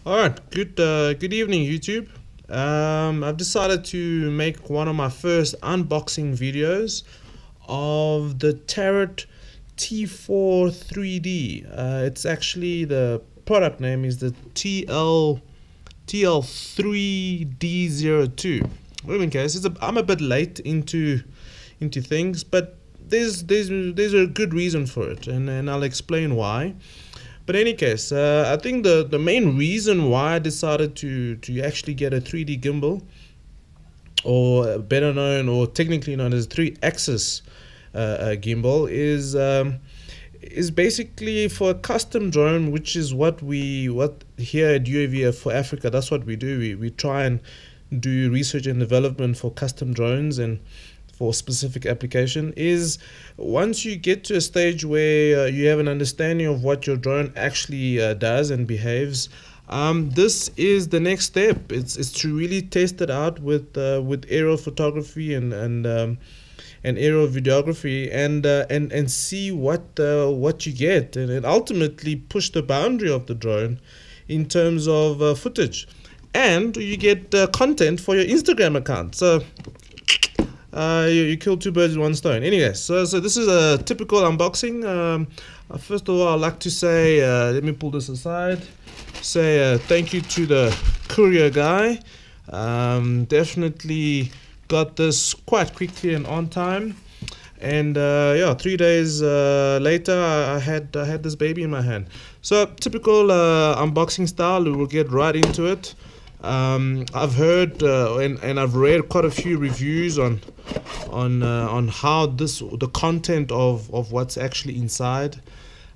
All right, good evening, YouTube. I've decided to make one of my first unboxing videos of the Tarot T4-3D. It's actually the product name is the TL3D02. Well, in case I'm a bit late into things, but there's a good reason for it, and I'll explain why. But in any case, I think the main reason why I decided to actually get a 3D gimbal, or better known or technically known as 3-axis gimbal, is basically for a custom drone, which is what here at UAV for Africa. That's what we do. We try and do research and development for custom drones and for specific application. Is once you get to a stage where you have an understanding of what your drone actually does and behaves, this is the next step. It's to really test it out with aerial photography and aerial videography and see what you get, and ultimately push the boundary of the drone in terms of footage, and you get content for your Instagram account. So you kill two birds with one stone. Anyway, so this is a typical unboxing. First of all, I'd like to say, let me pull this aside, say thank you to the courier guy. Definitely got this quite quickly and on time. And yeah, 3 days later, I had this baby in my hand. So typical unboxing style. We will get right into it. I've heard and I've read quite a few reviews on how the content of what's actually inside.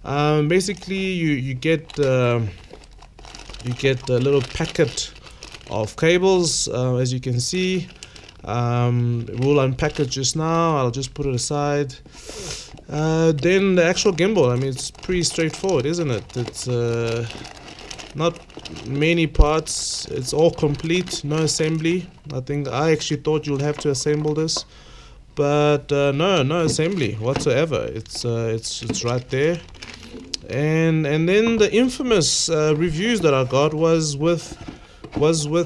Basically, you get a little packet of cables, as you can see. We'll unpack it just now. I'll just put it aside. Then the actual gimbal. I mean, it's pretty straightforward, isn't it? It's not many parts. It's all complete, no assembly. I actually thought you'll have to assemble this, but no assembly whatsoever. It's right there. And then the infamous reviews that I got was with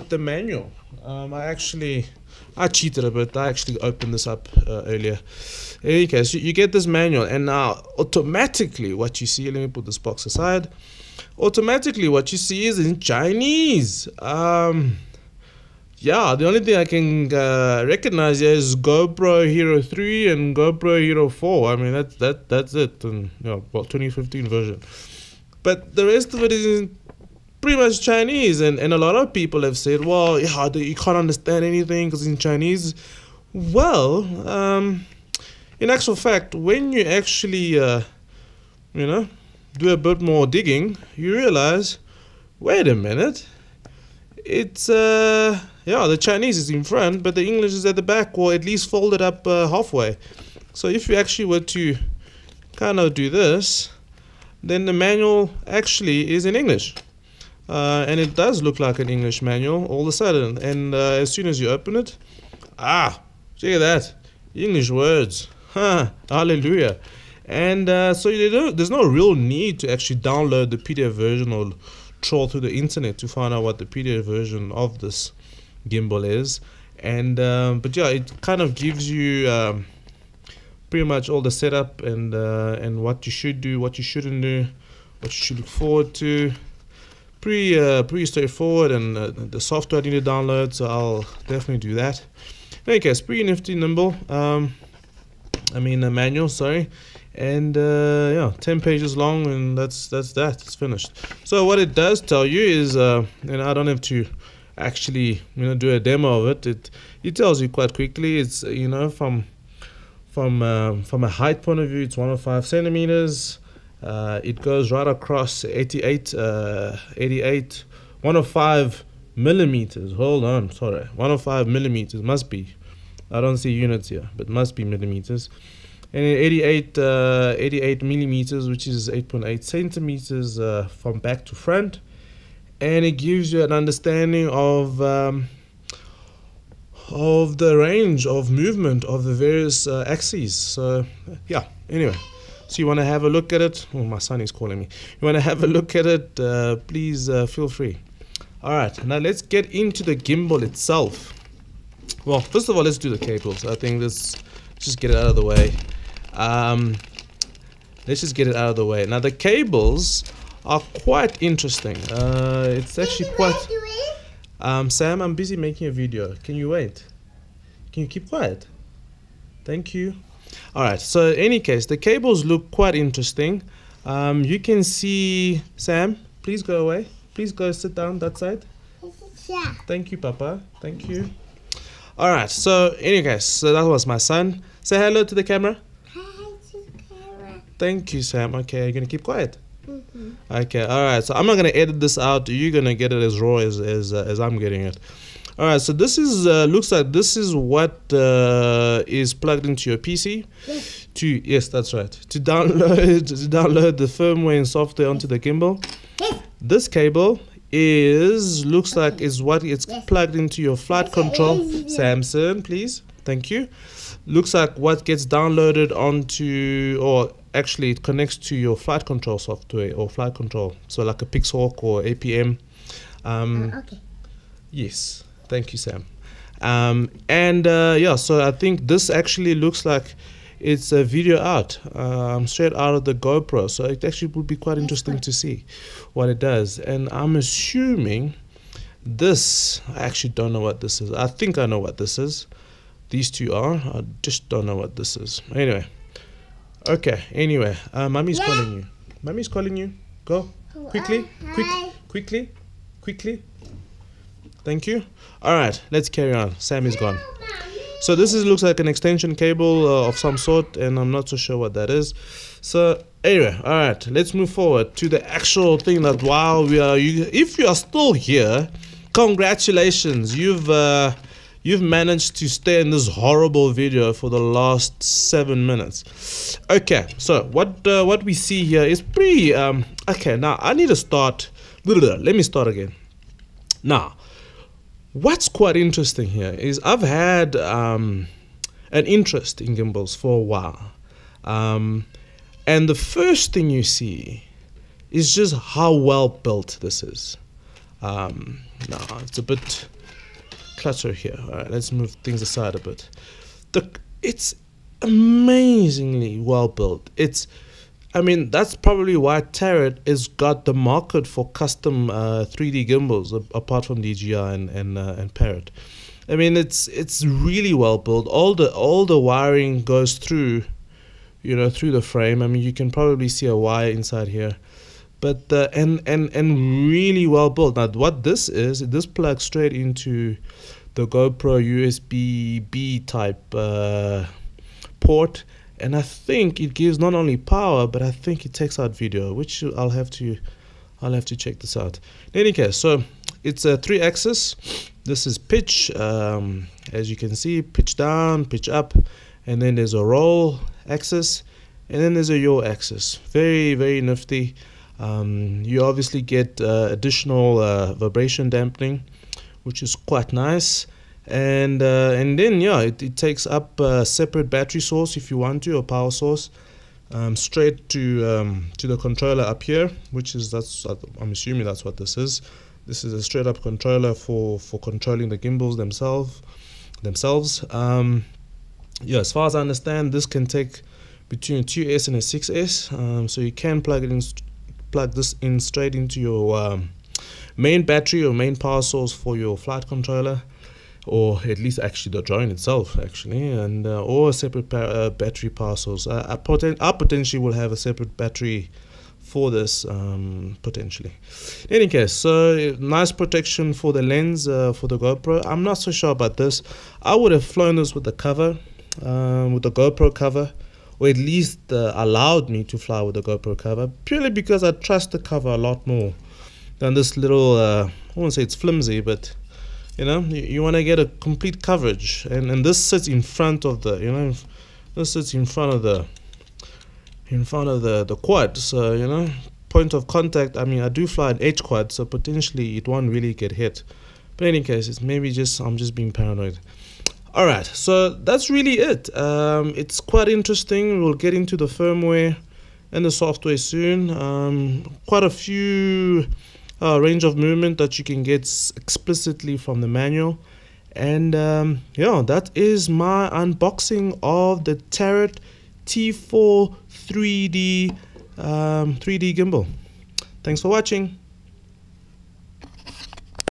the manual. I cheated a bit. I actually opened this up earlier. In any case, you get this manual, and now automatically what you see, let me put this box aside. Automatically what you see is in Chinese. Yeah, the only thing I can recognize here is GoPro Hero 3 and GoPro Hero 4. I mean, that's it. And, 2015 version. But the rest of it is in pretty much Chinese, and a lot of people have said, well, yeah, you can't understand anything because it's in Chinese. Well, in actual fact, when you actually, do a bit more digging, you realize, wait a minute, it's the Chinese is in front, but the English is at the back, or at least folded up halfway. So if you actually were to kind of do this, then the manual actually is in English, and it does look like an English manual all of a sudden. And as soon as you open it, check at that, English words, hallelujah. And so there's no real need to actually download the PDF version or troll through the internet to find out what the PDF version of this gimbal is. And but yeah, it kind of gives you pretty much all the setup and what you should do, what you shouldn't do, what you should look forward to. Pretty straightforward, and the software I need to download, so I'll definitely do that. In any case, pretty nifty, nimble. A manual, sorry. And 10 pages long, and that's that. It's finished. So what it does tell you is, and I don't have to actually do a demo of it. It tells you quite quickly. It's from a height point of view, it's 105 centimeters. It goes right across 105 millimeters. Hold on, sorry, 105 millimeters must be. I don't see units here, but must be millimeters. And 88 millimeters, which is 8.8 centimeters from back to front, and it gives you an understanding of the range of movement of the various axes. So yeah, anyway, so you want to have a look at it. Oh, my son is calling me. You want to have a look at it, please feel free. Alright, now let's get into the gimbal itself. Well, first of all, let's do the cables. I think let's just get it out of the way. Let's just get it out of the way. Now the cables are quite interesting. It's actually quite... Sam, I'm busy making a video. Can you wait? Can you keep quiet? Thank you. Alright, so in any case, the cables look quite interesting. You can see... Sam, please go away. Please go sit down that side. Yeah. Thank you, Papa. Thank you. Alright, so in any case, so that was my son. Say hello to the camera. Hi to the camera. Thank you, Sam. Okay, you're going to keep quiet? Mm-hmm. Okay, alright, so I'm not going to edit this out. You're going to get it as raw as I'm getting it. Alright, so this is, looks like this is what is plugged into your PC. Yes. Yes, that's right. To download the firmware and software onto the gimbal. Yes. This cable looks like is what it's plugged into your flight control. Samson, please. Thank you. Looks like what gets downloaded onto, or actually it connects to your flight control software or flight control. So like a Pixhawk or APM. Okay. Yes. Thank you, Sam. Yeah, so I think this actually looks like it's a video out, straight out of the GoPro. So it actually would be quite interesting to see what it does. And I'm assuming this, I actually don't know what this is. I think I know what this is. These two are. I just don't know what this is. Anyway. Okay, anyway. Mommy's calling you. Mommy's calling you. Go. Quickly. Quickly. Thank you. Alright, let's carry on. Sam is gone. So this looks like an extension cable of some sort, and I'm not so sure what that is. So anyway, all right, let's move forward to the actual thing that if you are still here, congratulations, you've managed to stay in this horrible video for the last 7 minutes. Okay, so what we see here is pretty okay. Now I need to start. Let me start again. Now, what's quite interesting here is I've had an interest in gimbals for a while. And the first thing you see is just how well built this is. Now, it's a bit clutter here. All right, let's move things aside a bit. It's amazingly well built. I mean, that's probably why Tarot has got the market for custom 3D gimbals, apart from DJI and Parrot. I mean, it's really well built. All the wiring goes through, through the frame. I mean, you can probably see a wire inside here, but and really well built. Now, what this plugs straight into the GoPro USB-B type port. And I think it gives not only power, but I think it takes out video, which I'll have to check this out. In any case, so it's a 3-axis. This is pitch, as you can see, pitch down, pitch up, and then there's a roll axis, and then there's a yaw axis. Very, very nifty. You obviously get additional vibration dampening, which is quite nice. And then it takes up a separate battery source if you want to, or power source, straight to the controller up here, I'm assuming that's what this is. This is a straight up controller for controlling the gimbals themselves. As far as I understand, this can take between a 2S and a 6S, so you can plug this in straight into your main battery or main power source for your flight controller, or at least actually the drone itself, and or a separate battery power source. I potentially will have a separate battery for this, potentially. In any case, so nice protection for the lens for the GoPro. I'm not so sure about this. I would have flown this with the cover, with the GoPro cover, or at least allowed me to fly with the GoPro cover, purely because I trust the cover a lot more than this little, I won't say it's flimsy, but you want to get a complete coverage, and this sits in front of the, this sits in front of the quad, so point of contact. I mean, I do fly an H quad, so potentially it won't really get hit, but in any case, it's maybe I'm just being paranoid. All right, so that's really it. It's quite interesting. We'll get into the firmware and the software soon. Quite a few range of movement that you can get explicitly from the manual. And yeah, that is my unboxing of the Tarot T4-3D 3D gimbal. Thanks for watching.